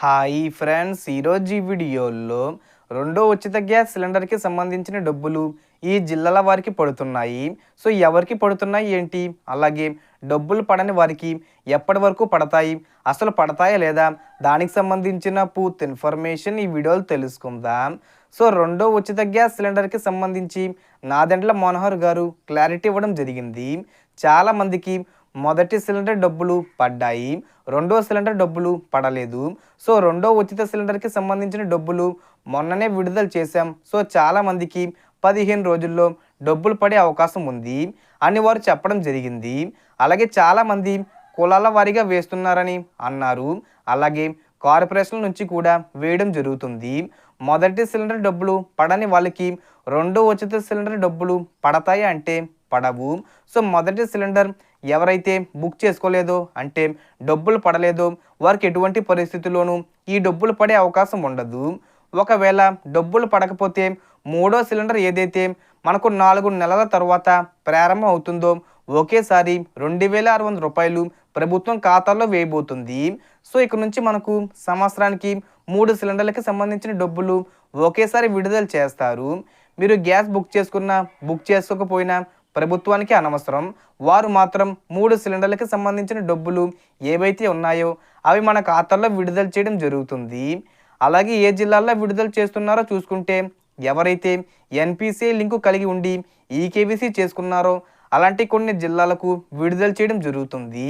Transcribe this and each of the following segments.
Hi friends, ఈరోజు ఈ వీడియోలో రెండో ఉచిత గ్యాస్ సిలిండర్కి సంబంధించిన డబ్బులు ఈ జిల్లాల వారికి పడుతున్నాయి. సో ఎవరికి పడుతున్నాయి ఏంటి, అలాగే డబ్బులు పడని వారికి ఎప్పటి వరకు పడతాయి, అసలు పడతాయా లేదా, దానికి సంబంధించిన పూర్తి ఇన్ఫర్మేషన్ ఈ వీడియోలో తెలుసుకుందాం. సో రెండో ఉచిత గ్యాస్ సిలిండర్కి సంబంధించి నాదెండ్ల మనోహర్ గారు క్లారిటీ ఇవ్వడం జరిగింది. చాలామందికి మొదటి సిలిండర్ డబ్బులు పడ్డాయి, రెండో సిలిండర్ డబ్బులు పడలేదు. సో రెండో ఉచిత సిలిండర్కి సంబంధించిన డబ్బులు మొన్ననే విడుదల చేశాం. సో చాలామందికి 15 రోజుల్లో డబ్బులు పడే అవకాశం ఉంది అని వారు చెప్పడం జరిగింది. అలాగే చాలామంది కులాల వారీగా వేస్తున్నారని అన్నారు. అలాగే కార్పొరేషన్ల నుంచి కూడా వేయడం జరుగుతుంది. మొదటి సిలిండర్ డబ్బులు పడని వాళ్ళకి రెండో ఉచిత సిలిండర్ డబ్బులు పడతాయి అంటే పడవు. సో మొదటి సిలిండర్ ఎవరైతే బుక్ చేసుకోలేదో అంటే డబ్బులు పడలేదో వారికి ఎటువంటి పరిస్థితుల్లోనూ ఈ డబ్బులు పడే అవకాశం ఉండదు. ఒకవేళ డబ్బులు పడకపోతే మూడో సిలిండర్ ఏదైతే మనకు 4 నెలల తర్వాత ప్రారంభం అవుతుందో ఒకేసారి 2600 రూపాయలు ప్రభుత్వం ఖాతాలో వేయబోతుంది. సో ఇక నుంచి మనకు సంవత్సరానికి 3 సిలిండర్లకి సంబంధించిన డబ్బులు ఒకేసారి విడుదల చేస్తారు. మీరు గ్యాస్ బుక్ చేసుకున్నా బుక్ చేసుకోకపోయినా ప్రభుత్వానికి అనవసరం. వారు మాత్రం 3 సిలిండర్లకి సంబంధించిన డబ్బులు ఏవైతే ఉన్నాయో అవి మన ఖాతాల్లో విడుదల చేయడం జరుగుతుంది. అలాగే ఏ జిల్లాల్లో విడుదల చేస్తున్నారో చూసుకుంటే ఎవరైతే ఎన్పిసిఐ లింకు కలిగి ఉండి ఈకేవీసీ చేసుకున్నారో అలాంటి కొన్ని జిల్లాలకు విడుదల చేయడం జరుగుతుంది.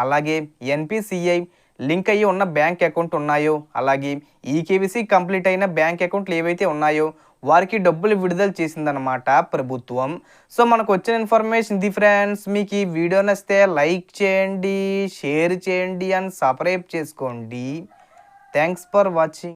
అలాగే ఎన్పిసిఐ లింక్ అయ్యి ఉన్న బ్యాంక్ అకౌంట్ ఉన్నాయో అలాగే ఈకేవీసీ కంప్లీట్ అయిన బ్యాంక్ అకౌంట్లు ఏవైతే ఉన్నాయో వారికి డబ్బులు విడుదల చేసిందనమాట ప్రభుత్వం. సో మనకు వచ్చిన ఇన్ఫర్మేషన్ ఇది ఫ్రెండ్స్. మీకు ఈ వీడియో నచ్చితే లైక్ చేయండి, షేర్ చేయండి అండ్ సబ్స్క్రైబ్ చేసుకోండి. Thanks for watching.